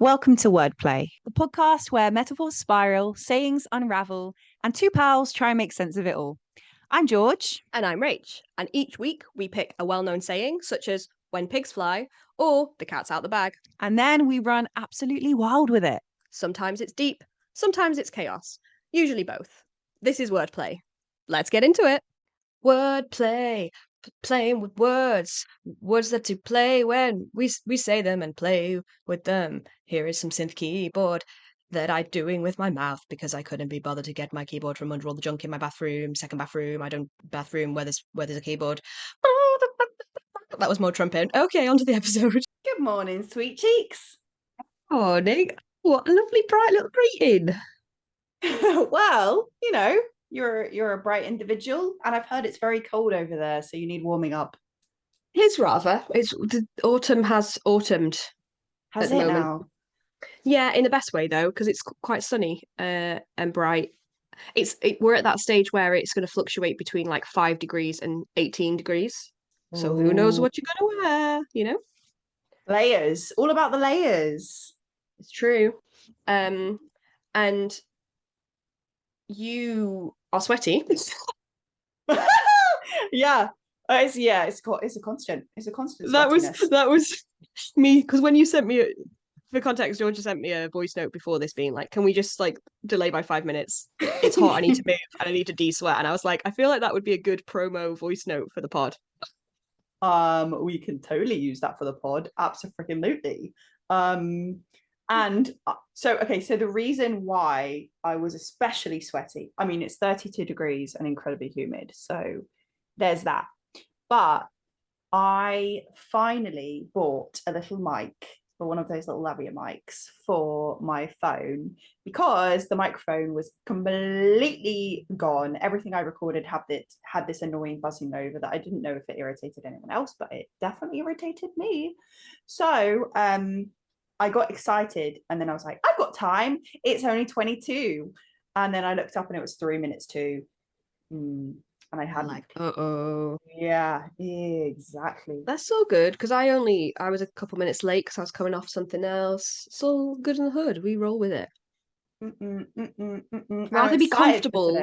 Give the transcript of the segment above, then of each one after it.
Welcome to Wordplay, the podcast where metaphors spiral, sayings unravel, and two pals try and make sense of it all. I'm George. And I'm Rach. And each week we pick a well-known saying, such as when pigs fly, or the cat's out the bag. And then we run absolutely wild with it. Sometimes it's deep, sometimes it's chaos. Usually both. This is Wordplay. Let's get into it. Wordplay. Playing with words. Words that to play when we say them and play with them. Here is some synth keyboard that I'm doing with my mouth because I couldn't be bothered to get my keyboard from under all the junk in my bathroom. Second bathroom, bathroom where there's a keyboard. That was more trumpet. Okay, on to the episode. Good morning, sweet cheeks. Morning. What a lovely bright little greeting. Well, you're a bright individual, and I've heard it's very cold over there, so you need warming up. It's rather. The autumn has autumned. Has it now? Yeah, in the best way though, because it's quite sunny and bright. We're at that stage where it's going to fluctuate between like 5 degrees and 18 degrees. So who knows what you're going to wear, you know? Layers. All about the layers. It's true. And you are sweaty. Yeah. It's a constant. It's a constant. That was me, because when you sent me for context, George sent me a voice note before this being like, can we just like delay by 5 minutes? It's hot, I need to move and I need to de-sweat. And I was like, I feel like that would be a good promo voice note for the pod. We can totally use that for the pod. Absolutely. So the reason why I was especially sweaty, I mean, it's 32 degrees and incredibly humid, so there's that. But I finally bought a little mic, for one of those little lavalier mics for my phone, because the microphone was completely gone. Everything I recorded had this annoying buzzing over that I didn't know if it irritated anyone else, but it definitely irritated me. So I got excited, and then I was like, I've got time. It's only 22. And then I looked up and it was 3 minutes to. And I had like, yeah, exactly. That's so good, because I was a couple minutes late because I was coming off something else. It's all good in the hood. We roll with it. Rather be comfortable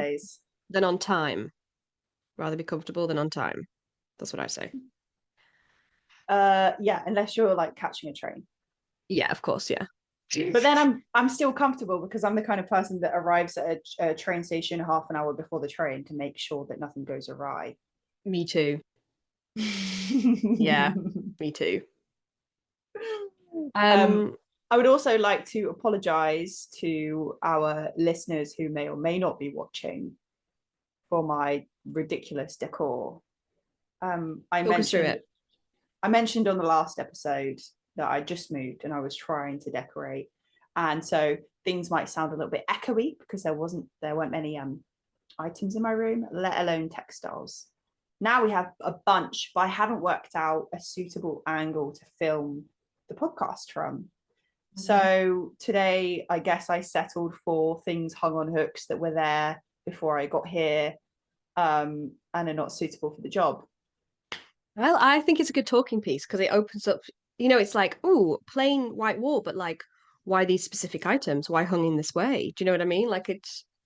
than on time. Rather be comfortable than on time. That's what I say. Yeah, unless you're like catching a train. Yeah, of course, yeah. But then I'm still comfortable because I'm the kind of person that arrives at a train station half an hour before the train to make sure that nothing goes awry. Me too. Yeah, me too. I would also like to apologize to our listeners who may or may not be watching for my ridiculous decor. I mentioned on the last episode that I just moved and I was trying to decorate, and so things might sound a little bit echoey because there weren't many items in my room, let alone textiles. Now we have a bunch, but I haven't worked out a suitable angle to film the podcast from. So today, I guess I settled for things hung on hooks that were there before I got here, and are not suitable for the job. Well, I think it's a good talking piece because it opens up, it's like, oh, plain white wall, but like, why these specific items? Why hung in this way? Do you know what I mean? Like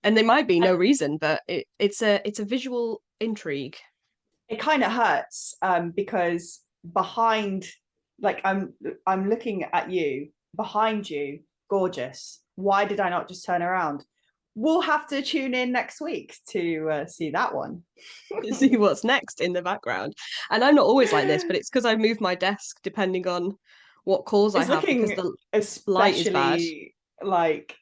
and there might be no reason, but it's a visual intrigue. It kind of hurts because behind, like I'm looking at you, behind you, gorgeous. Why did I not just turn around? We'll have to tune in next week to see that one. See what's next in the background. And I'm not always like this, but it's because I move my desk depending on what calls I have, because the light is bad. Like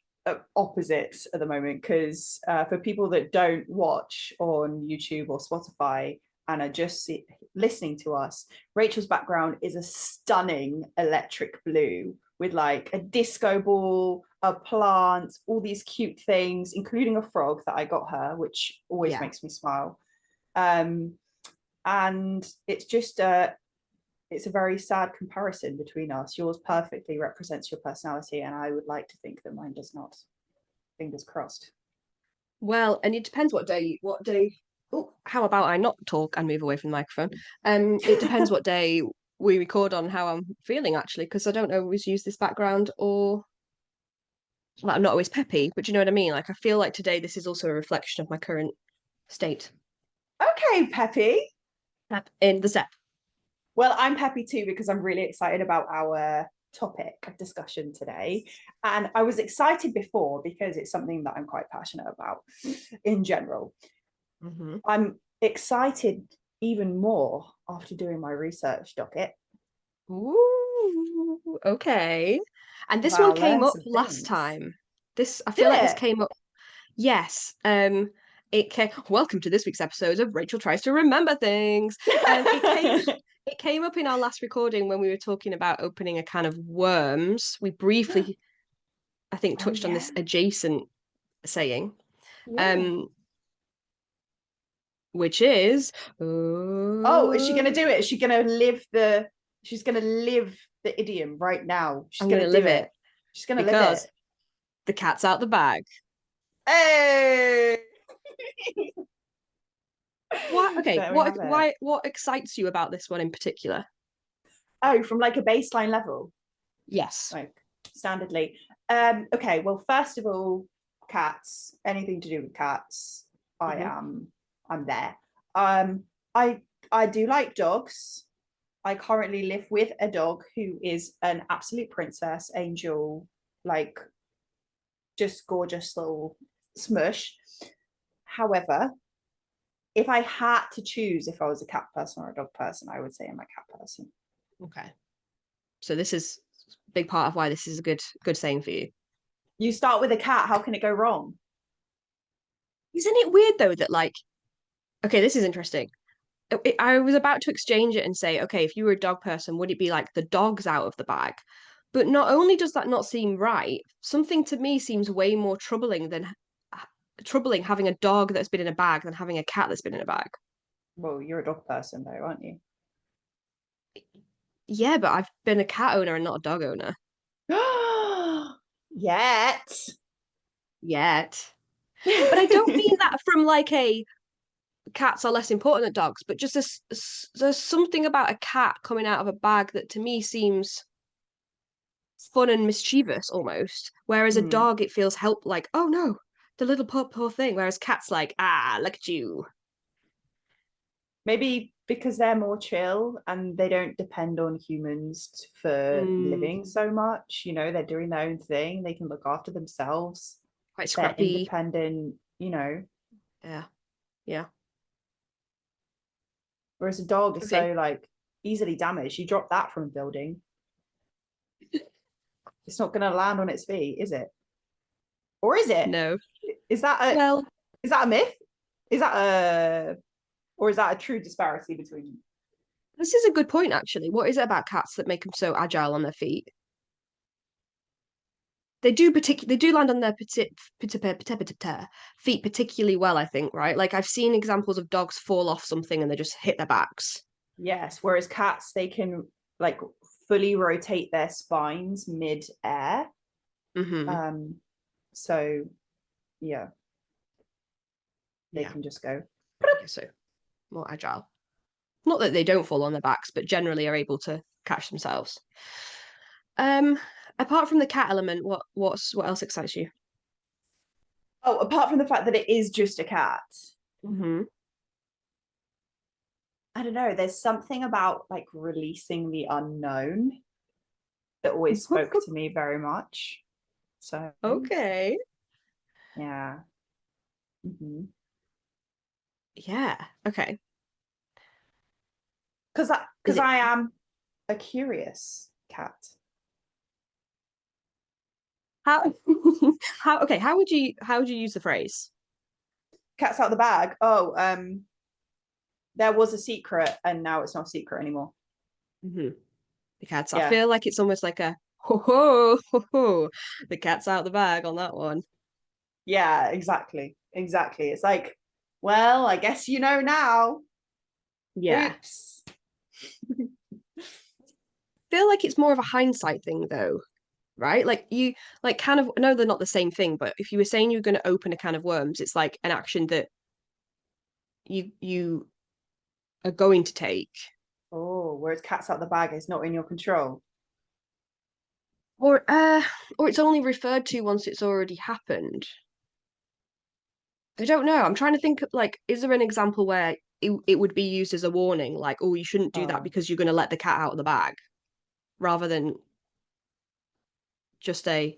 opposites at the moment, because for people that don't watch on YouTube or Spotify and are just listening to us, Rachel's background is a stunning electric blue with like a disco ball, a plant, all these cute things, including a frog that I got her, which always makes me smile. And it's just it's a very sad comparison between us. Yours perfectly represents your personality, and I would like to think that mine does not. Fingers crossed. Well, and it depends what day. Oh, how about I not talk and move away from the microphone? It depends what day we record on how I'm feeling, actually, because I don't always use this background, or like, I'm not always peppy, but you know what I mean? Like, I feel like today this is also a reflection of my current state. Okay, Peppy. In the step. Well, I'm peppy too because I'm really excited about our topic of discussion today. And I was excited before because it's something that I'm quite passionate about in general. Mm-hmm. I'm excited even more after doing my research docket. Ooh, okay. And this one Wow, came learn up some last things. time. I Did feel like this it? came up. Yes. It came. Welcome to this week's episode of Rachel Tries to Remember Things. It came. It came up in our last recording when we were talking about opening a can of worms. We briefly, I think, Oh touched on yeah, this adjacent saying. yeah. Um, which is. Oh, is she gonna do it? Is she gonna live the? She's gonna live the idiom right now. She's I'm gonna gonna do live it. it She's gonna live it. because the cat's out the bag. Hey! What? Okay. There we have it. What excites you about this one in particular? Oh, from like a baseline level, Yes. like standardly. Okay, well, first of all, cats, anything to do with cats, Mhm. I'm there. Um, I do like dogs. I currently live with a dog who is an absolute princess, angel, like just gorgeous little smush. However, if I had to choose if I was a cat person or a dog person, I would say I'm a cat person. Okay. So this is a big part of why this is a good saying for you. You start with a cat, how can it go wrong? Isn't it weird though that like, okay, this is interesting. I was about to exchange it and say, okay, if you were a dog person, would it be like the dog's out of the bag? But not only does that not seem right, something to me seems way more troubling having a dog that's been in a bag than having a cat that's been in a bag. Well, you're a dog person though, aren't you? Yeah, but I've been a cat owner and not a dog owner Yet. yet. But I don't mean that from like a cats are less important than dogs, but just there's something about a cat coming out of a bag that to me seems fun and mischievous almost. Whereas a Hmm. dog, it feels like, oh no, the little poor thing. Whereas cats like, ah, look at you. Maybe because they're more chill and they don't depend on humans for Mm, living so much. You know, they're doing their own thing. They can look after themselves. quite They're scrappy. independent, you know. Yeah, yeah. Whereas a dog is Okay. so like easily damaged. You drop that from a building, it's not going to land on its feet, is it? Or is it? No. Is that a Well, is that a myth? Is that a or is that a true disparity between? this is a good point actually. What is it about cats that make them so agile on their feet? They do land on their feet particularly well, I think, right? Like I've seen examples of dogs fall off something and they just hit their backs. Yes, whereas cats they can like fully rotate their spines mid-air. Mm-hmm. Um, so yeah, they Yeah, can just go. I guess so. More agile. Not that they don't fall on their backs, but generally are able to catch themselves. Um, Apart from the cat element, what else excites you? Oh, apart from the fact that it is just a cat, Mm-hmm. I don't know. There's something about like releasing the unknown that always spoke to me very much. So Okay. yeah. Mm-hmm. Yeah. Okay. Because Is it I am a curious cat. how how okay, how would you use the phrase? Cat's out the bag. Oh, there was a secret and now it's not a secret anymore. Mm-hmm. The cat's I Yeah, feel like it's almost like a ho, the cat's out the bag on that one. yeah, exactly. Exactly. It's like, well, I guess you know now. Yeah. Oops. Feel like it's more of a hindsight thing though, right? Like you like kind of I know they're not the same thing, but if you were saying you're going to open a can of worms, it's like an action that you are going to take. Oh, whereas cats out the bag is not in your control. Or it's only referred to once it's already happened. I don't know. I'm trying to think of, like, is there an example where it would be used as a warning, like, oh, you shouldn't do that Oh. because you're going to let the cat out of the bag, rather than just a,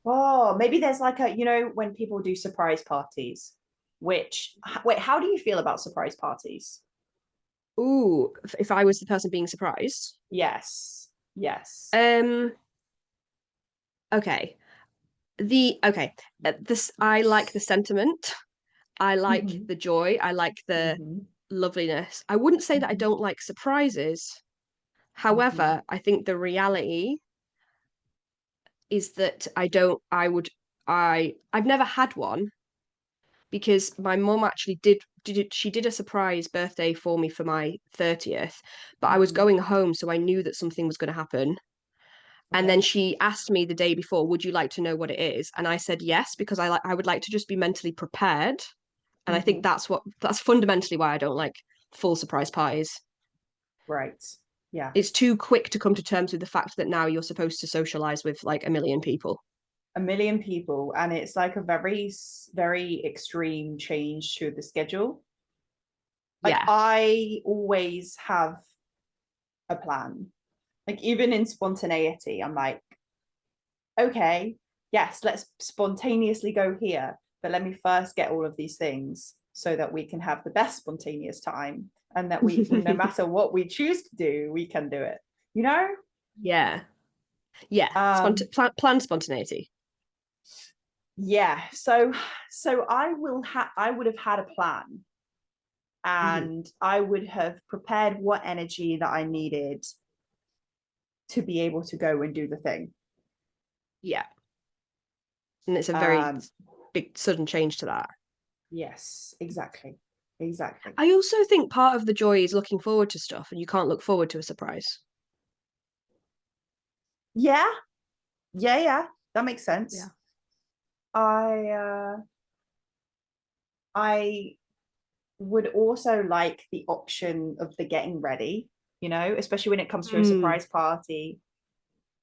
Oh, maybe there's like a, when people do surprise parties, wait, how do you feel about surprise parties? ooh, if I was the person being surprised. Yes. Yes. Um, okay. Okay. This I like the sentiment. I like Hmm. the joy. I like the Hmm. loveliness. I wouldn't say that I Hmm. don't like surprises. Hmm. However, I think the reality is that I don't, I would, I've never had one because my mum actually she did a surprise birthday for me for my 30th, but I was Hmm. going home, so I knew that something was going to happen. And then Okay. she asked me the day before, would you like to know what it is? And I said yes, because I would like to just be mentally prepared. And I think Hmm. that's fundamentally why I don't like full surprise parties. Right. Yeah. It's too quick to come to terms with the fact that now you're supposed to socialize with like a million people. A million people, and it's like a very, very extreme change to the schedule. Like Yeah. I always have a plan. Like even in spontaneity, I'm like, okay, yes, let's spontaneously go here, but let me first get all of these things so that we can have the best spontaneous time, and that we, no matter what we choose to do, we can do it. You know? Yeah. Yeah. Um, Planned spontaneity. yeah. So I would have had a plan, Mhm. and I would have prepared what energy that I needed to be able to go and do the thing. Yeah. And it's a very Um, big sudden change to that. yes, exactly. Exactly. I also think part of the joy is looking forward to stuff, and you can't look forward to a surprise. Yeah, yeah, that makes Yeah. sense. I would also like the option of the getting ready, especially when it comes to a Mm. surprise party.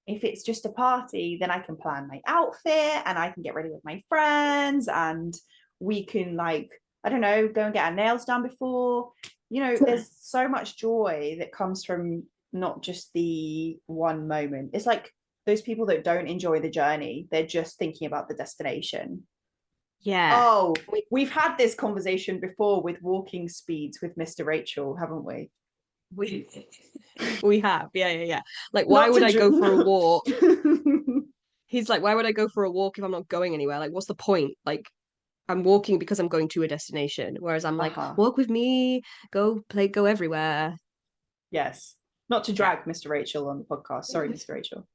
If it's just a party, then I can plan my outfit and I can get ready with my friends, and we can, like, I don't know, go and get our nails done before. There's so much joy that comes from not just the one moment. It's like those people that don't enjoy the journey, they're just thinking about the destination. Yeah. Oh, We, we've had this conversation before with walking speeds with Mr. Rachel, haven't we? we we have. Yeah, yeah, yeah. Like, why Not would to I go for a not. walk? He's like, why would I go for a walk if I'm not going anywhere? Like, what's the point? Like, I'm walking because I'm going to a destination. Whereas I'm like, Uh-huh. walk with me, go everywhere. Yes. Not to Yeah. drag Mr. Rachel on the podcast. Sorry, Mr. Rachel.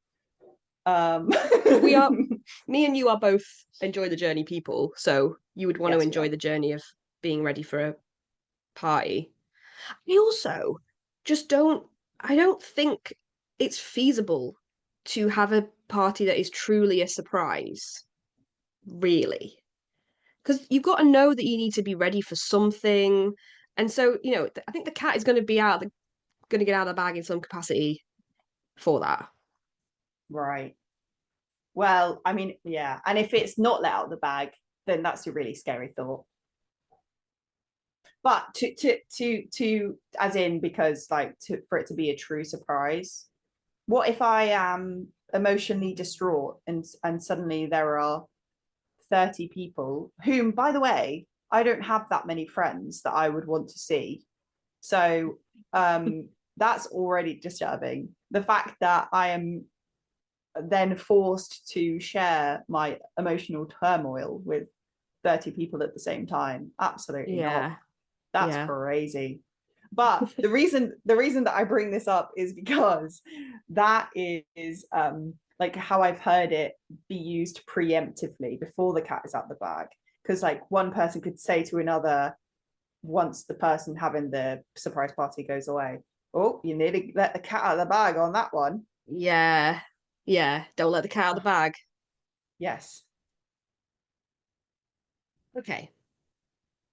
Um But we are, me and you are both enjoy the journey people. So you would want to yes, we enjoy are. the journey of being ready for a party. I also just I don't think it's feasible to have a party that is truly a surprise, really. Because you've got to know that you need to be ready for something. And so, I think the cat is going to be going to get out of the bag in some capacity for that. Right. Well, I mean, yeah. And if it's not let out of the bag, then that's a really scary thought. But to as in, because like, for it to be a true surprise, what if I am emotionally distraught, and suddenly there are 30 people whom, by the way, I don't have that many friends that I would want to see. So that's already disturbing. The fact that I am then forced to share my emotional turmoil with 30 people at the same time, absolutely not. Yeah. That's Yeah. crazy. But the reason that I bring this up is because that is like how I've heard it be used preemptively before the cat is out the bag. Because like one person could say to another, once the person having the surprise party goes away, oh, you nearly let the cat out of the bag on that one. Yeah. Yeah. Don't let the cat out of the bag. Yes. Okay.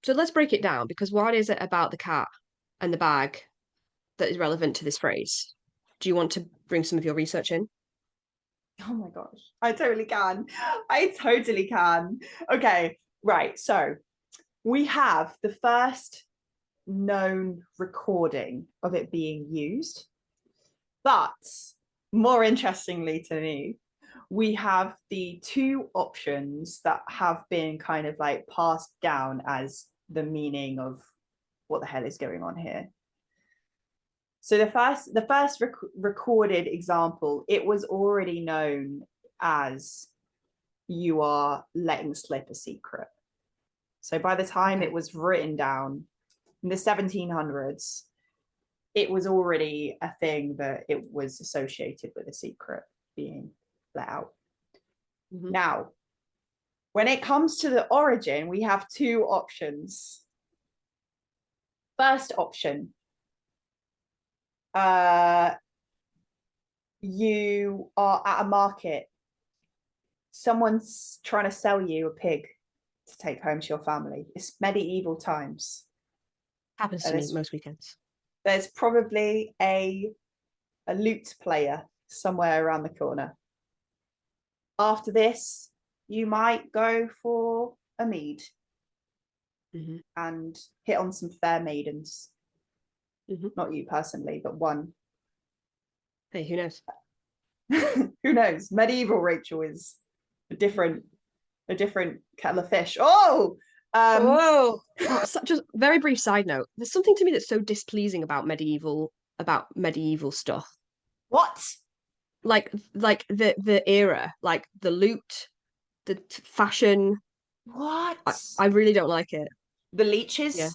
So let's break it down because what is it about the cat and the bag that is relevant to this phrase. Do you want to bring some of your research in? Oh my gosh, I totally can. I totally can. Okay, right. So we have the first known recording of it being used. But more interestingly to me, we have the two options that have been kind of like passed down as the meaning of what the hell is going on here. So the first recorded example, it was already known as you are letting slip a secret. So by the time it was written down in the 1700s, it was already a thing that it was associated with a secret being let out. Mm-hmm. Now, when it comes to the origin, we have two options. First option, you are at a market. Someone's trying to sell you a pig to take home to your family. It's medieval times. Happens to me most weekends. There's probably a lute player somewhere around the corner. After this, you might go for a mead and hit on some fair maidens. Not you personally, but one. Hey, who knows? Who knows? Medieval Rachel is a different kettle of fish. Oh, such a very brief side note. There's something to me that's so displeasing about medieval stuff. What? Like the era, like the loot, the fashion. What? I really don't like it. The leeches? Yeah.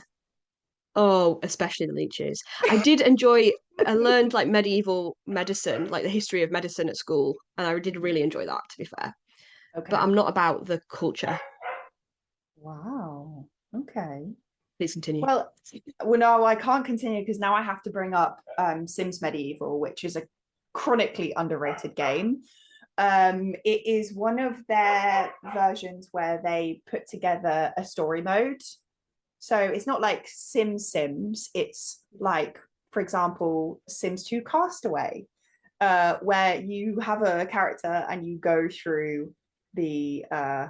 Oh, especially the leeches. I did enjoy. I learned like medieval medicine, like the history of medicine at school, and I did really enjoy that. To be fair, okay. But I'm not about the culture. Wow. Okay. Please continue. Well, no, I can't continue because now I have to bring up Sims Medieval, which is a chronically underrated game. It is one of their versions where they put together a story mode. So it's not like Sims, it's like, for example, Sims 2 Castaway, where you have a character and you go through the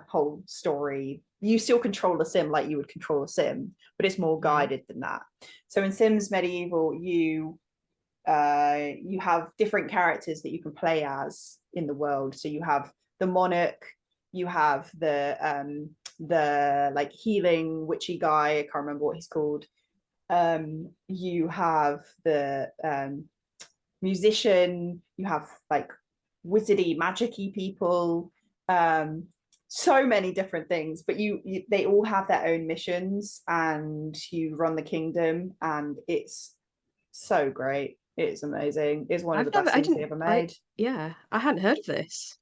whole story. You still control a sim like you would control a sim, but it's more guided than that. So in Sims Medieval, you have different characters that you can play as in the world. So you have the monarch, you have the like healing witchy guy, I can't remember what he's called. You have the musician, you have like wizardy magicy people, so many different things, but they all have their own missions and you run the kingdom, and it's so great. It's amazing. It's one of the best things they ever made. I hadn't heard of this.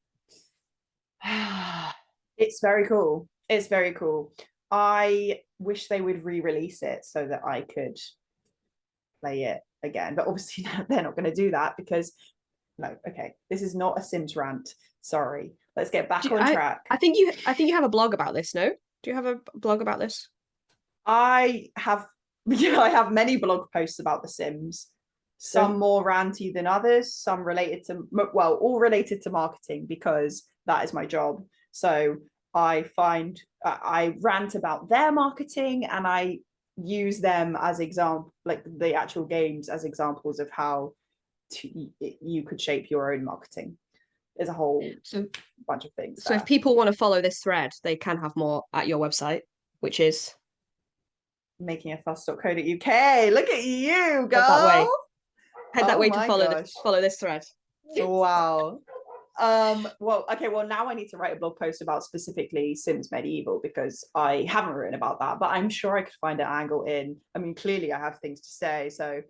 It's very cool. It's very cool. I wish they would re-release it so that I could play it again, but obviously they're not going to do that because no. Okay, this is not a Sims rant. Sorry. Let's get back on track. I think you have a blog about this. No? Do you have a blog about this? I have many blog posts about The Sims. Some more ranty than others. Some related to all related to marketing because that is my job. So I rant about their marketing and I use them as example, like the actual games as examples of how you could shape your own marketing. There's a whole bunch of things. So if people want to follow this thread, they can have more at your website, which is makingafus.co.uk. Look at you, go. Head that way to follow this thread. Wow. Well, now I need to write a blog post about specifically Sims Medieval because I haven't written about that, but I'm sure I could find an angle in. I mean, clearly I have things to say, so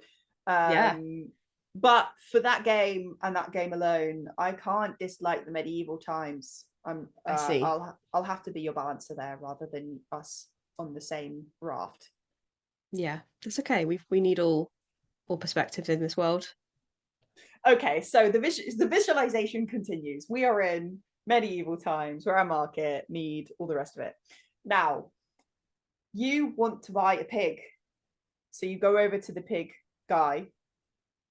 but for that game and that game alone, I can't dislike the medieval times. I see. I'll have to be your balancer there rather than us on the same raft. Yeah, it's okay. We need all perspectives in this world. Okay, so the visualization continues. We are in medieval times. We're at market, mead, all the rest of it. Now, you want to buy a pig, so you go over to the pig guy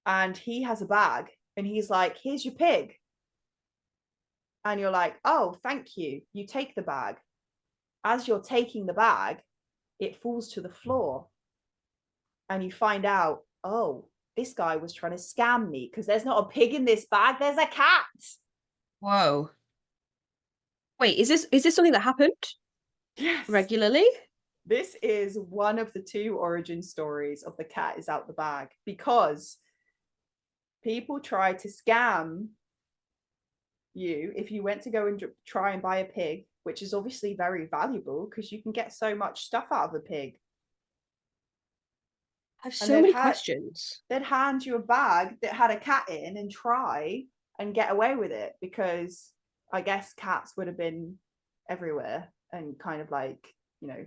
and he has a bag, and he's like, here's your pig. And you're like, oh, thank you. You take the bag. As you're taking the bag, it falls to the floor. And you find out, oh, this guy was trying to scam me because there's not a pig in this bag, there's a cat. Whoa. Wait, is this something that happened Yes. regularly? This is one of the 2 origin stories of the cat is out the bag, because people try to scam you if you went to go and try and buy a pig, which is obviously very valuable because you can get so much stuff out of a pig. I have so many questions. They'd hand you a bag that had a cat in and try and get away with it, because I guess cats would have been everywhere and kind of like, you know,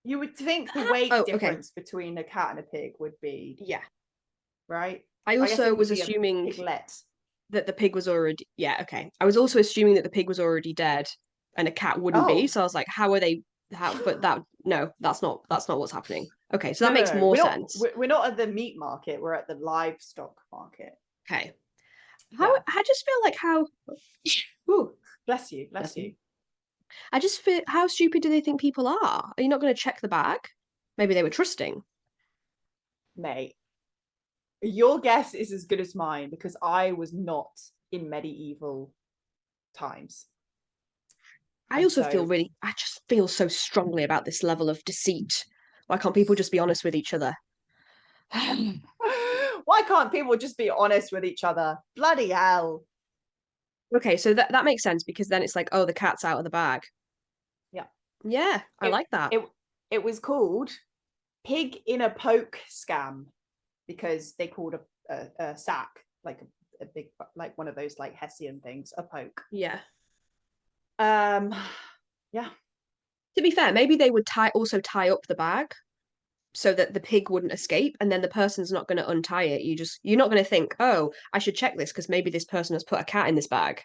you would think the weight difference between a cat and a pig would be, right? I also was assuming that the pig was already, I was also assuming that the pig was already dead and a cat wouldn't be. So I was like, but that's not what's happening. Okay, so that makes more sense. We're not at the meat market, we're at the livestock market. Okay. I just feel like ooh, bless you. I just feel, how stupid do they think people are? Are you not going to check the bag? Maybe they were trusting. Mate, your guess is as good as mine, because I was not in medieval times. I just feel so strongly about this level of deceit. Why can't people just be honest with each other? Why can't people just be honest with each other? Bloody hell. Okay, so that makes sense, because then it's like, oh, the cat's out of the bag. Yeah, I like that. It was called pig in a poke scam, because they called a sack, like a big, like one of those like Hessian things, a poke. Yeah. Yeah. To be fair, maybe they would also tie up the bag so that the pig wouldn't escape, and then the person's not going to untie it. You're not going to think, oh, I should check this because maybe this person has put a cat in this bag.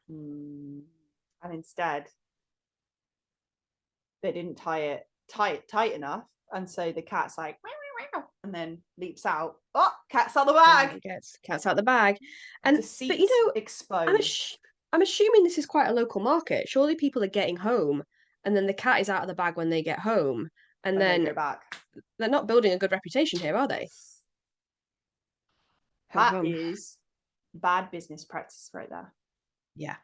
And instead, they didn't tie it tight enough, and so the cat's like, and then leaps out. Oh, cat's out the bag. Cat's out the bag, but exposed. I'm assuming this is quite a local market. Surely people are getting home, and then the cat is out of the bag when they get home, and then they go back. They're not building a good reputation here, are they? That is bad business practice right there. Yeah.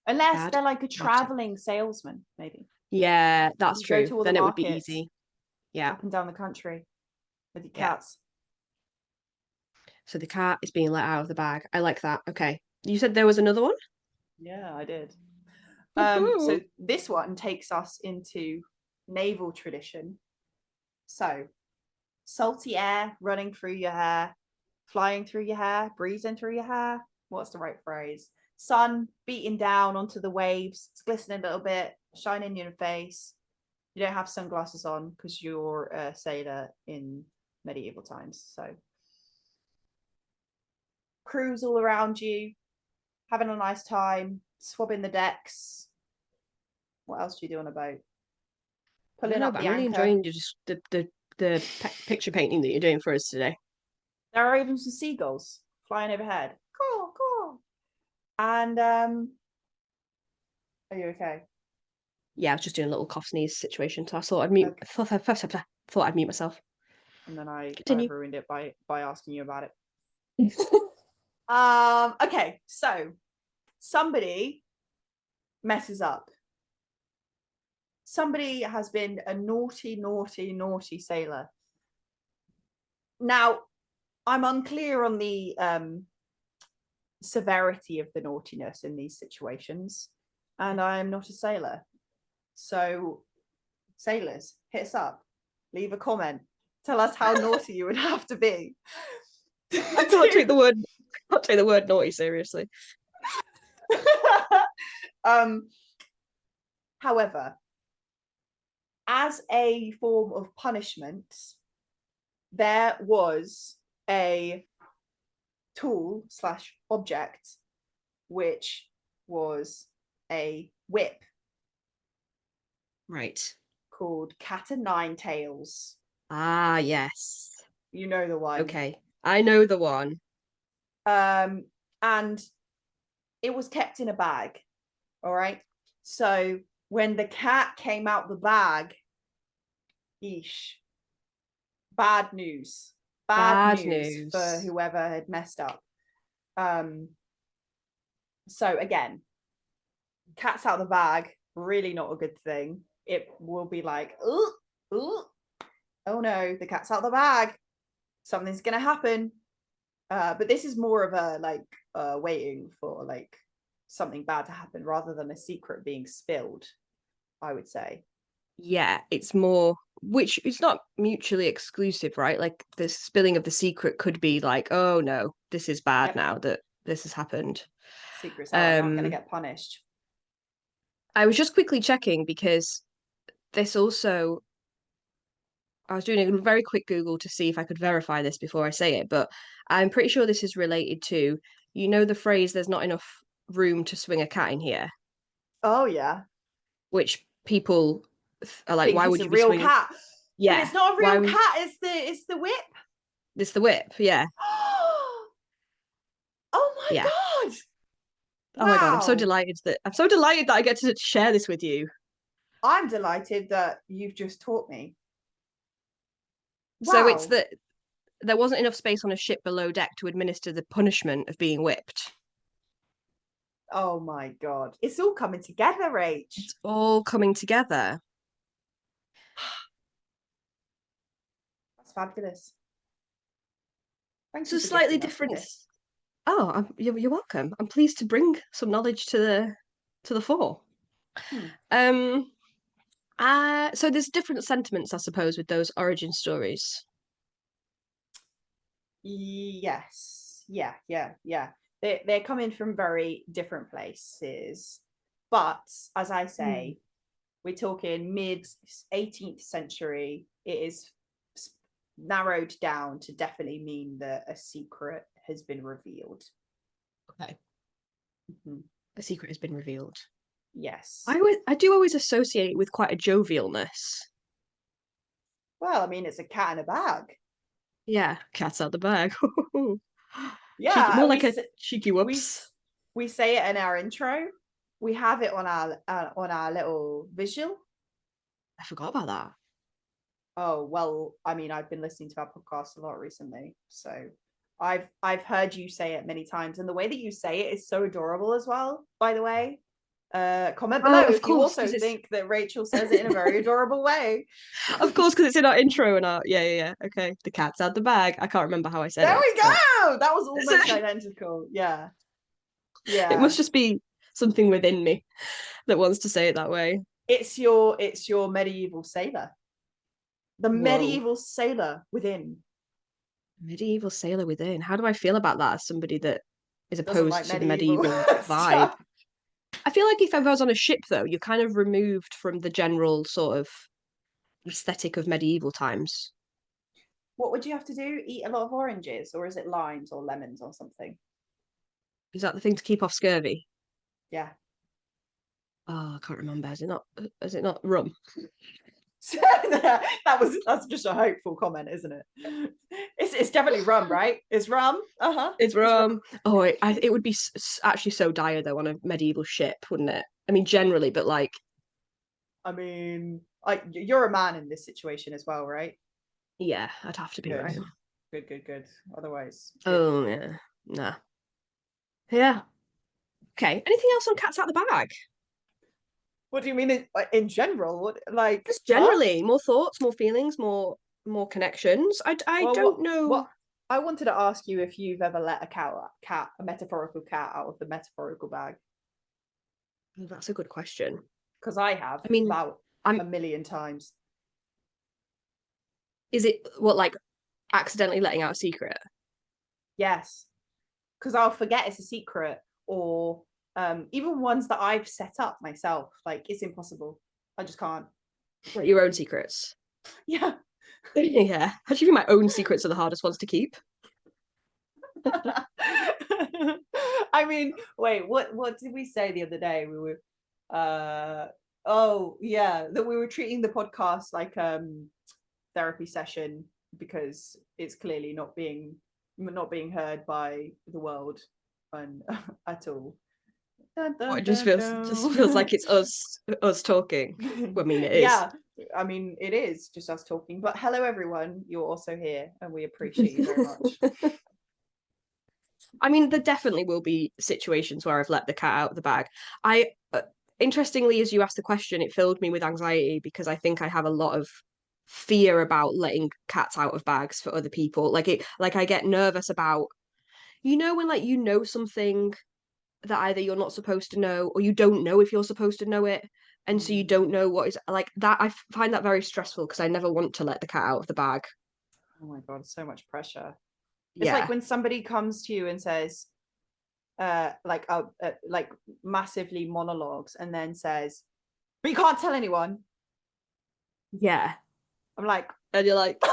Unless they're like a traveling salesman, maybe. Yeah, that's true. Then it would be easy. Yeah. Up and down the country with your cats. So the cat is being let out of the bag. I like that. Okay. You said there was another one? Yeah, I did. So this one takes us into naval tradition. So salty air running through your hair, flying through your hair, breezing through your hair. What's the right phrase? Sun beating down onto the waves, it's glistening a little bit, shining in your face. You don't have sunglasses on because you're a sailor in medieval times. So crews all around you, having a nice time, swabbing the decks. What else do you do on a boat? Pulling up the anchor. I'm really enjoying just the picture painting that you're doing for us today. There are even some seagulls flying overhead. Cool. And are you okay? Yeah, I was just doing a little cough sneeze situation, so I thought I'd mute. Okay. Thought I'd mute myself. And then I ruined it by asking you about it. Okay, so somebody messes up. Somebody has been a naughty sailor. Now, I'm unclear on the severity of the naughtiness in these situations, and I am not a sailor. So, sailors, hit us up, leave a comment, tell us how naughty you would have to be. I can't take the word naughty seriously. However, as a form of punishment, there was a tool / object which was a whip, right, called Cat o' Nine Tails. Ah, yes, you know the one. Okay, I know the one. And it was kept in a bag. All right. So when the cat came out the bag, eesh, bad news. Bad News for news. whoever had messed up. So again, cat's out the bag, really not a good thing. It will be like, oh no, the cat's out the bag. Something's gonna happen. But this is more of a like waiting for like something bad to happen rather than a secret being spilled, I would say. Yeah, it's more, which it's not mutually exclusive, right? Like the spilling of the secret could be like, oh no, this is bad Yep. now that this has happened. Secrets are not going to get punished. I was just quickly checking because this also, I was doing a very quick Google to see if I could verify this before I say it, but I'm pretty sure this is related to, you know, the phrase, there's not enough room to swing a cat in here, Oh yeah. which people are like, Think why it's would a you be real swinging? cat. But Yeah, it's not a why real would cat, it's the whip. it's the whip? Yeah, Oh yeah. my god. Oh my God, Wow. I'm so delighted that I get to share this with you. I'm delighted that you've just taught me. So it's Wow. that there wasn't enough space on a ship below deck to administer the punishment of being whipped. Oh my god. It's all coming together, Rach. It's all coming together. That's fabulous. Thank So you for slightly gifting us with different. this. Oh, you're welcome. I'm pleased to bring some knowledge to the fore. Hmm. Um, so there's different sentiments, I suppose, with those origin stories. Yes. Yeah. They're coming from very different places. But as I say, we're talking mid 18th century. It is narrowed down to definitely mean that a secret has been revealed. Okay. Mm-hmm. A secret has been revealed. Yes. I do always associate it with quite a jovialness. Well, I mean, it's a cat in a bag. Yeah, cat's out the bag. Cheeky, Yeah, more like a cheeky we whoops. we say it in our intro. We have it on our little visual. I forgot about that. Oh well, I mean, I've been listening to our podcast a lot recently, so I've heard you say it many times, and the way that you say it is so adorable as well. By the way, comment below Oh, of if you course, also because it's think that Rachel says it in a very adorable way. of course because it's in our intro and our yeah. Okay, the cat's out the bag. I can't remember how I said There it, we but go. That was almost identical. Yeah, it yeah. must just be something within me that wants to say it that way. It's your medieval sailor, the Whoa, medieval sailor within. medieval sailor within. How do I feel about that as somebody that is Doesn't like opposed to the medieval medieval vibe? stuff. I feel like if I was on a ship, though, you're kind of removed from the general sort of aesthetic of medieval times. What would you have to do? Eat a lot of oranges, or is it limes or lemons or something? Is that the thing to keep off scurvy? Yeah. Oh, I can't remember. Is it not? Is it not rum? That's just a hopeful comment, isn't it? It's definitely rum, right? It's rum. Uh-huh. It's It's rum. rum. Oh, it would be actually so dire though on a medieval ship, wouldn't it? I mean, generally, but like, I mean, you're a man in this situation as well, right? yeah, I'd have to be Good. right. Good. Otherwise, Oh yeah, nah, yeah. Okay. Anything else on cats out the bag? what do you mean in general? What like Just huh? generally, more thoughts, more feelings, more connections. I Well, don't know. what I wanted to ask you if you've ever let a metaphorical cat out of the metaphorical bag, Oh, that's a good question. because I have I mean, about I'm. a million times. Is it what like accidentally letting out a secret? Yes, because I'll forget it's a secret, or even ones that I've set up myself. Like it's impossible. I just can't. Like your own secrets? Yeah. Yeah. Actually, my own secrets are the hardest ones to keep. I mean, wait, what did we say the other day? We were oh yeah, that we were treating the podcast like therapy session because it's clearly not being not being heard by the world and at all. Dun, Or dun, it dun, just feels like dun. it's us talking. Well, I mean, it is. Yeah, I mean, it is just us talking. But hello, everyone. You're also here, and we appreciate you very much. I mean, there definitely will be situations where I've let the cat out of the bag. I, interestingly, as you asked the question, it filled me with anxiety because I think I have a lot of fear about letting cats out of bags for other people. Like I get nervous about, when like something that either you're not supposed to know or you don't know if you're supposed to know it. And so you don't know what is like that. I find that very stressful because I never want to let the cat out of the bag. Oh my God, so much pressure. It's like Yeah. when somebody comes to you and says, like massively monologues and then says, but you can't tell anyone. Yeah. I'm like, And you're like, you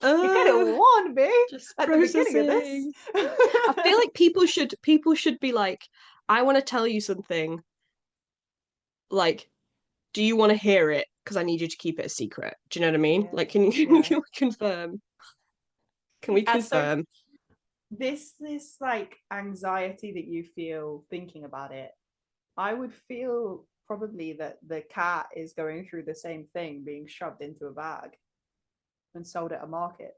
could have warned me just at the beginning of this. processing. I feel like people should be like, I want to tell you something. Like, do you want to hear it? Because I need you to keep it a secret. Do you know what I mean? Yeah, Like, can yeah. you confirm? Can we So confirm? this like anxiety that you feel thinking about it, I would feel probably that the cat is going through the same thing, being shoved into a bag and sold at a market.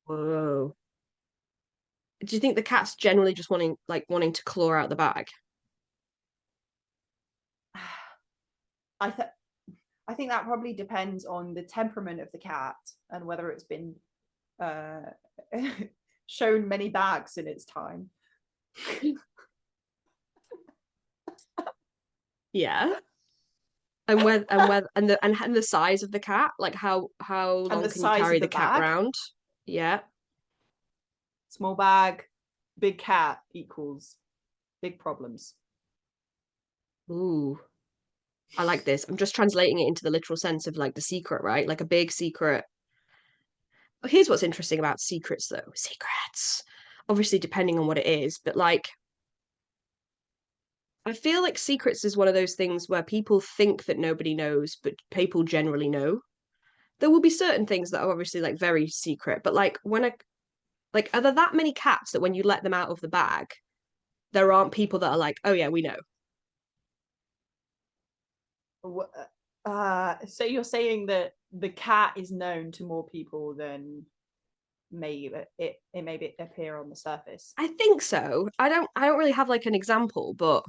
Whoa. Do you think the cat's generally just wanting to claw out the bag? I th- I think that probably depends on the temperament of the cat and whether it's been uh, shown many bags in its time. Yeah. And the size of the cat, like how And long the can you size of carry the the cat bag, round? Yeah. small bag, big cat equals big problems. Ooh. I like this. I'm just translating it into the literal sense of like the secret, right? Like a big secret. Here's what's interesting about secrets, though. Secrets. Obviously, depending on what it is, but like, I feel like secrets is one of those things where people think that nobody knows, but people generally know. There will be certain things that are obviously like very secret, but like are there that many cats that when you let them out of the bag, there aren't people that are like, oh yeah, we know. So you're saying that the cat is known to more people than it may appear on the surface. I think so. I don't really have like an example, but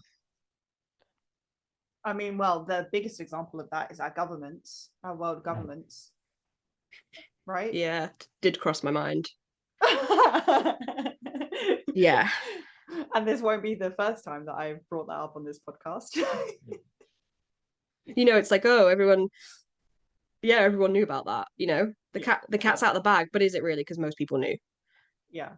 I mean, well, the biggest example of that is our governments, our world governments, right? yeah, did cross my mind. Yeah. And this won't be the first time that I've brought that up on this podcast. It's like, oh, everyone knew about that. The cat's out of the bag, but is it really? Because most people knew. Yeah.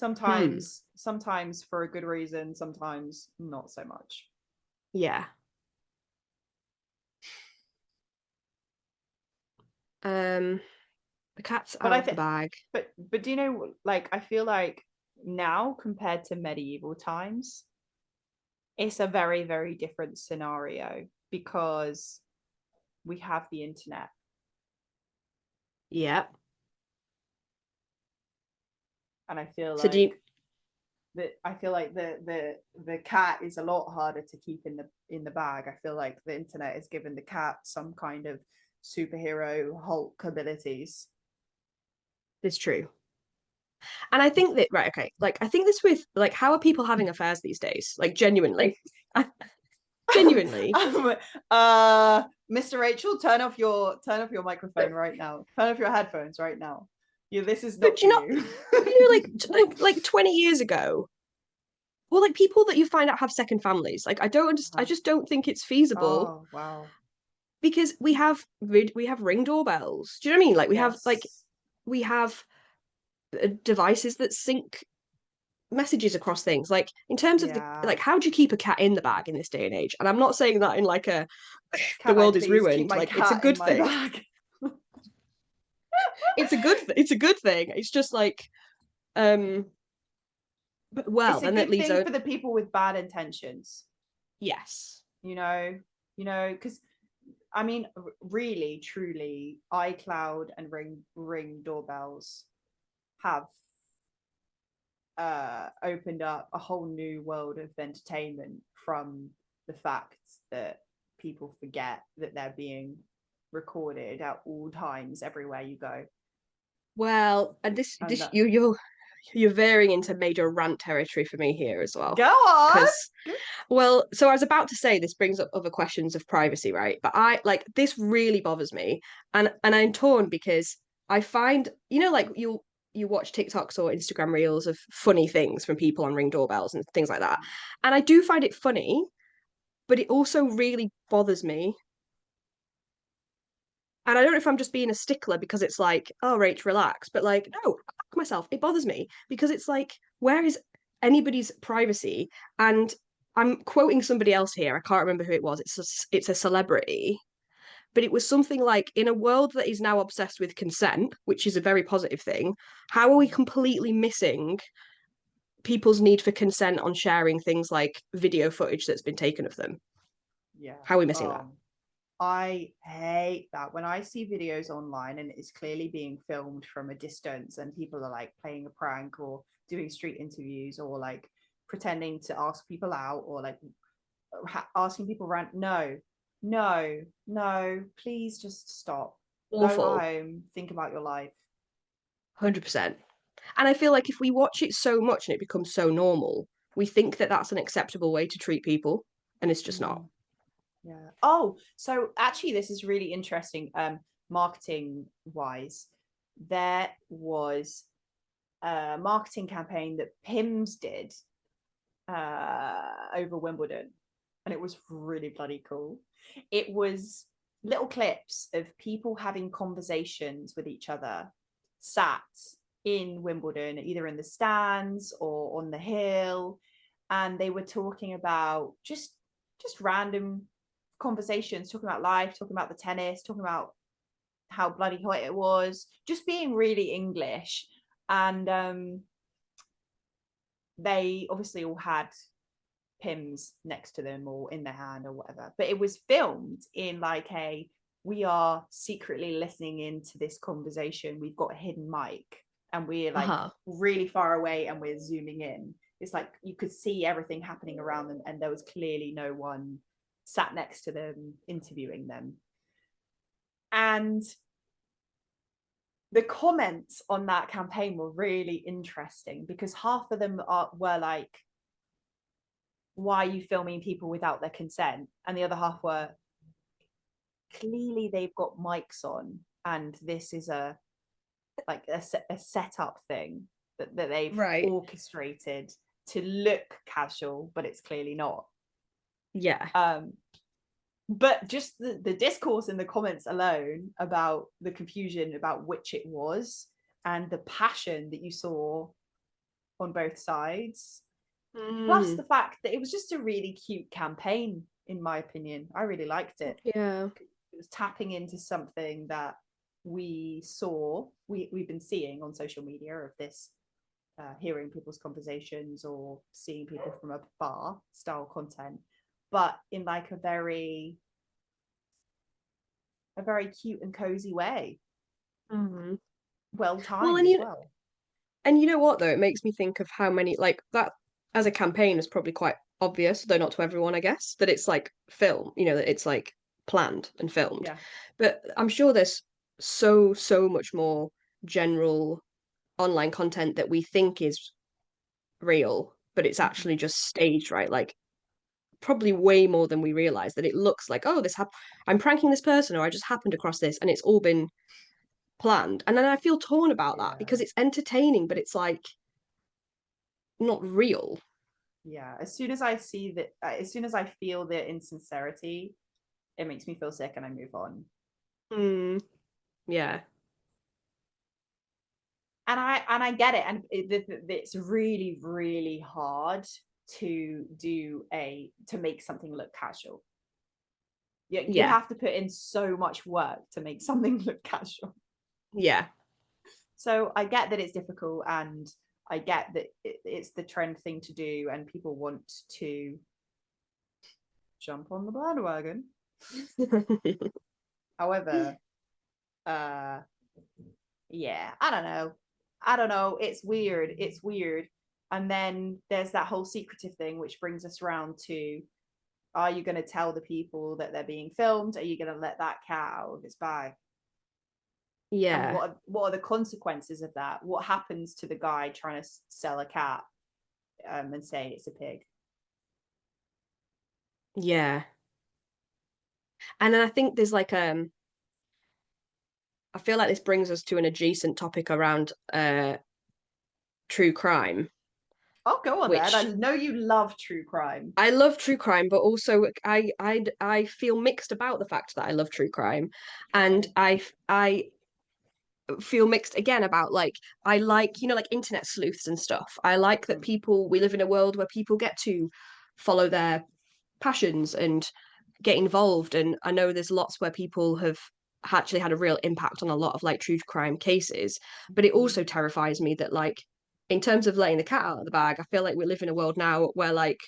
Hmm. Sometimes for a good reason, sometimes not so much. Yeah. Um, the cat's But out I of the think, bag. but do you know, like, I feel like now compared to medieval times, it's a very, very different scenario because we have the internet. Yeah. And I feel So do like you? the cat is a lot harder to keep in the bag. I feel like the internet has given the cat some kind of superhero Hulk abilities. It's true. And I think that right, okay, like I think this with like how are people having affairs these days? Like genuinely, genuinely. Mr. Rachel, turn off your microphone right now. Turn off your headphones right now. This is not But for you. like 20 years ago, well, like people that you find out have second families. Like I don't understand. I just don't think it's feasible Oh wow. because we have ring doorbells. Do you know what I mean? Like Yes. we have devices that sync messages across things. Like in terms of Yeah. like how do you keep a cat in the bag in this day and age? And I'm not saying that in like a the Can I world is please keep ruined. my Like it's a cat in good my thing. bag? It's a good thing. It's just like um but well, It's a then that good leaves thing out for the people with bad intentions, yes. you know, because I mean, really, truly, iCloud and ring doorbells have opened up a whole new world of entertainment from the fact that people forget that they're being recorded at all times everywhere you go. Well, and this And this that, you're veering into major rant territory for me here as well. go on. Because, well, so I was about to say this brings up other questions of privacy, right? But I like this really bothers me, and I'm torn because I find, like you watch TikToks or Instagram reels of funny things from people on Ring doorbells and things like that, and I do find it funny, but it also really bothers me. And I don't know if I'm just being a stickler because it's like, oh, Rach, relax. But like, no, I back myself. It bothers me because it's like, where is anybody's privacy? And I'm quoting somebody else here. I can't remember who it was. It's a celebrity, but it was something like, in a world that is now obsessed with consent, which is a very positive thing. How are we completely missing people's need for consent on sharing things like video footage that's been taken of them? Yeah. How are we missing that? I hate that when I see videos online and it's clearly being filmed from a distance and people are like playing a prank or doing street interviews or like pretending to ask people out or like asking people around. No, please just stop. Go Awful. home, think about your life. 100%. And I feel like if we watch it so much and it becomes so normal, we think that that's an acceptable way to treat people, and it's just not. Yeah. Oh, so actually, this is really interesting. Marketing wise, there was a marketing campaign that Pims did over Wimbledon, and it was really bloody cool. It was little clips of people having conversations with each other, sat in Wimbledon, either in the stands or on the hill, and they were talking about just random conversations, talking about life, talking about the tennis, talking about how bloody hot it was, just being really English. And they obviously all had Pims next to them or in their hand or whatever, but it was filmed in like we are secretly listening into this conversation. We've got a hidden mic and we're like really far away and we're zooming in. It's like you could see everything happening around them and there was clearly no one sat next to them interviewing them. And the comments on that campaign were really interesting because half of them were like, why are you filming people without their consent? And the other half were, clearly they've got mics on and this is a setup thing that they've orchestrated to look casual, but it's clearly not. But just the discourse in the comments alone about the confusion about which it was and the passion that you saw on both sides, plus the fact that it was just a really cute campaign, in my opinion. I really liked it. Yeah. It was tapping into something that we've been seeing on social media of this hearing people's conversations or seeing people from afar style content, but in like a very cute and cozy way. Well timed as well. And you know what though, it makes me think of how many, like, that as a campaign is probably quite obvious, though not to everyone, I guess, that it's like film, that it's like planned and filmed. Yeah. But I'm sure there's so much more general online content that we think is real, but it's actually just staged, right? Like probably way more than we realize, that it looks like, oh, I'm pranking this person or I just happened across this, and it's all been planned. And then I feel torn about that because it's entertaining, but it's like not real. Yeah, as soon as I see that, as soon as I feel the insincerity, it makes me feel sick and I move on. Yeah. And I get it, and it's really, really hard to make something look casual. You have to put in so much work to make something look casual. Yeah. So I get that it's difficult, and I get that it's the trend thing to do, and people want to jump on the bandwagon. However, yeah, I don't know. I don't know, it's weird. And then there's that whole secretive thing, which brings us around to, are you going to tell the people that they're being filmed? Are you going to let that cat out of its bag? And Yeah. what are the consequences of that? What happens to the guy trying to sell a cat and say it's a pig? Yeah. And then I think there's like I feel like this brings us to an adjacent topic around true crime, I'll go on then. I which know you love true crime. I love true crime, but also I feel mixed about the fact that I love true crime, and Okay. I feel mixed again about like I like, you know, like internet sleuths and stuff. I like that we live in a world where people get to follow their passions and get involved, and I know there's lots where people have actually had a real impact on a lot of like true crime cases, but it also terrifies me that like in terms of letting the cat out of the bag, I feel like we live in a world now where like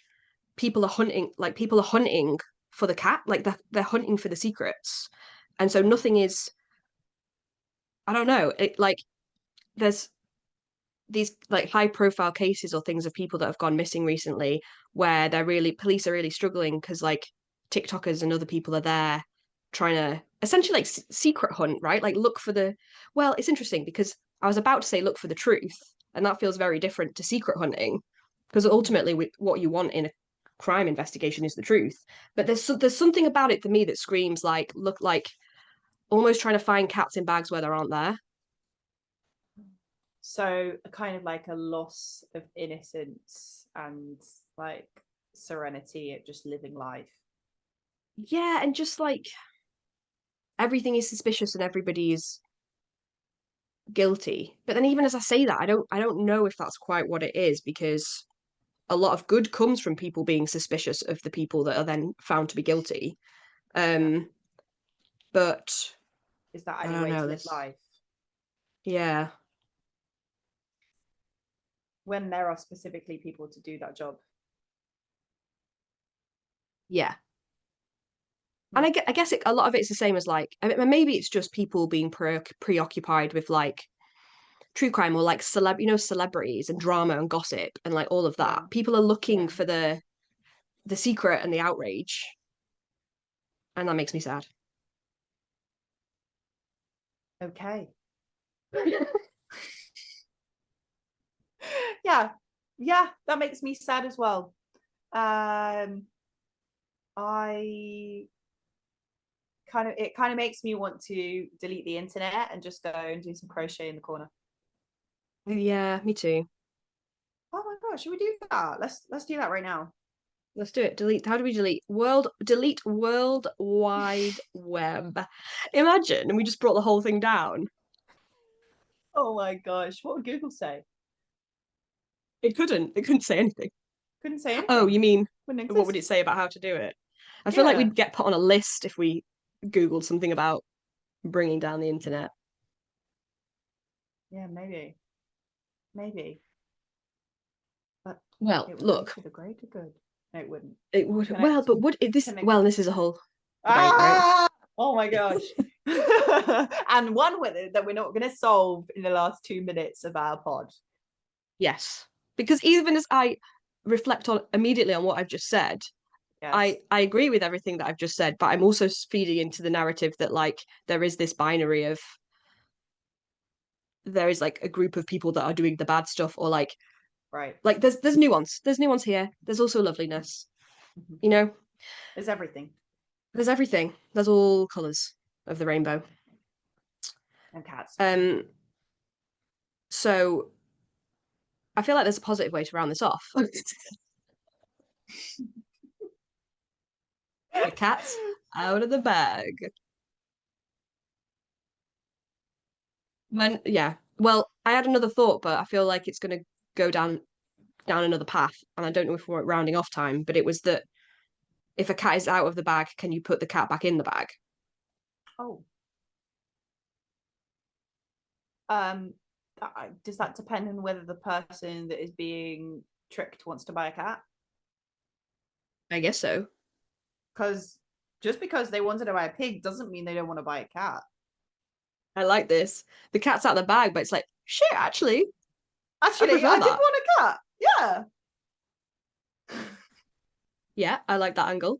people are hunting for the cat, like they're hunting for the secrets, and so nothing is, I don't know, it like there's these like high profile cases or things of people that have gone missing recently where police are really struggling because like TikTokers and other people are there trying to essentially like secret hunt, right? Like look for the, well, it's interesting because I was about to say look for the truth, and that feels very different to secret hunting because ultimately what you want in a crime investigation is the truth. But there's something about it for me that screams like look like almost trying to find cats in bags where there aren't there. So kind of like a loss of innocence and like serenity at just living life. Yeah, and just like everything is suspicious and everybody is guilty. But then even as I say that, I don't know if that's quite what it is because a lot of good comes from people being suspicious of the people that are then found to be guilty. Yeah. Um, but Is that I any don't way know to live this. life Yeah, when there are specifically people to do that job? yeah. And Yeah. I guess a lot of it's the same as like, I mean, maybe it's just people being preoccupied with like true crime or like celebrities and drama and gossip and like all of that. Yeah. People are looking Yeah. for the secret and the outrage, and that makes me sad. Okay. Yeah. Yeah, that makes me sad as well. I it kind of makes me want to delete the internet and just go and do some crochet in the corner. Yeah, me too. Oh my gosh, should we do that? Let's do that right now. Let's do it. Delete. How do we delete World Wide Web? Imagine, and we just brought the whole thing down. Oh my gosh, what would Google say? It couldn't. It couldn't say anything. Couldn't say Oh, anything. you mean Wouldn't what would exist. it say about how to do it? I feel like Yeah. we'd get put on a list if we Googled something about bringing down the internet. Yeah, maybe. Maybe. But Well, it would be look, for the greater good. No, it wouldn't. it would. Well, Connect. but would it, this? Connect. Well, this is a whole debate, right? Ah! Oh my gosh. And one with it that we're not going to solve in the last 2 minutes of our pod. Yes, because even as I reflect on immediately on what I've just said, Yes. I agree with everything that I've just said, but I'm also feeding into the narrative that like there is this binary of there is like a group of people that are doing the bad stuff or Right. like there's nuance. There's nuance here. There's also loveliness. Mhm. You know, There's everything. there's everything. There's all colours of the rainbow. And cats. Um so I feel like there's a positive way to round this off. The cat's out of the bag. Yeah. Well, I had another thought, but I feel like it's going to go down another path, and I don't know if we're at rounding off time. But it was that if a cat is out of the bag, can you put the cat back in the bag? Oh. Does that depend on whether the person that is being tricked wants to buy a cat? I guess so. Because just because they wanted to buy a pig doesn't mean they don't want to buy a cat. I like this. The cat's out of the bag, but it's like Shit, actually. Actually, prefer I did that. want a cat. Yeah. Yeah, I like that angle.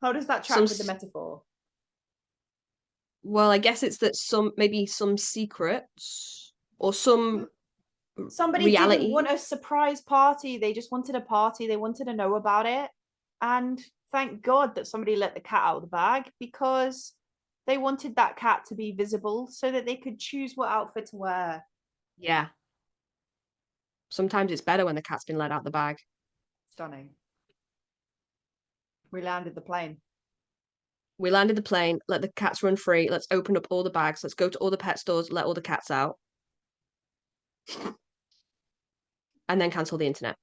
How does that track with the metaphor? Well, I guess it's that maybe some secrets or some Somebody reality. didn't want a surprise party. They just wanted a party. They wanted to know about it. And thank God that somebody let the cat out of the bag, because they wanted that cat to be visible so that they could choose what outfit to wear. Yeah. Sometimes it's better when the cat's been let out the bag. Stunning. We landed the plane. We landed the plane, let the cats run free. Let's open up all the bags. Let's go to all the pet stores, let all the cats out. And then cancel the internet.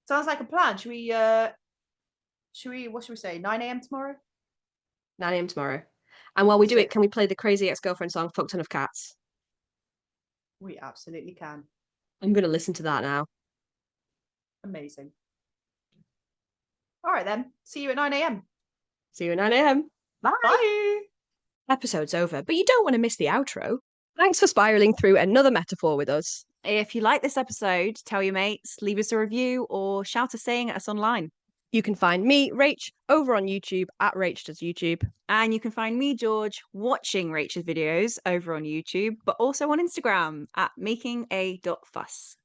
Sounds like a plan. Should we what should we say? 9 a.m. tomorrow? 9 a.m. tomorrow. And while we do it, can we play the Crazy Ex-Girlfriend song, Fuck Ton of Cats? We absolutely can. I'm going to listen to that now. Amazing. All right then. See you at 9 a.m. See you at 9 a.m. Bye. Bye. Episode's over, but you don't want to miss the outro. Thanks for spiraling through another metaphor with us. If you like this episode, tell your mates, leave us a review, or shout a saying at us online. You can find me, Rach, over on YouTube at Rach Does YouTube. And you can find me, George, watching Rachel's videos over on YouTube, but also on Instagram at makinga.fuss.